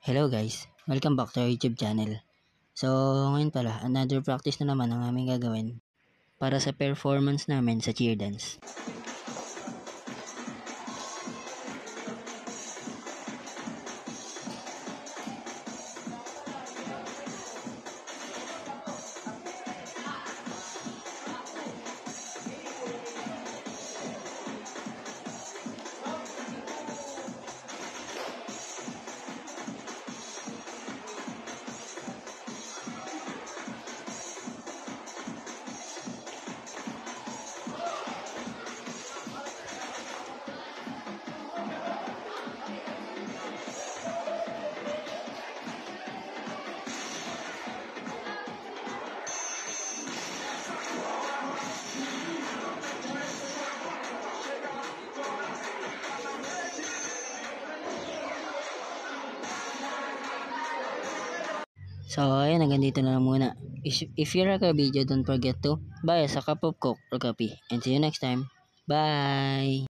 Hello guys, welcome back to our YouTube channel. So ngayon pala, another practice na naman ang aming gagawin para sa performance namin sa cheer dance. So ayun, hanggang dito na lang muna. If you like our video, don't forget to buy us a cup of Coke or coffee. And see you next time. Bye!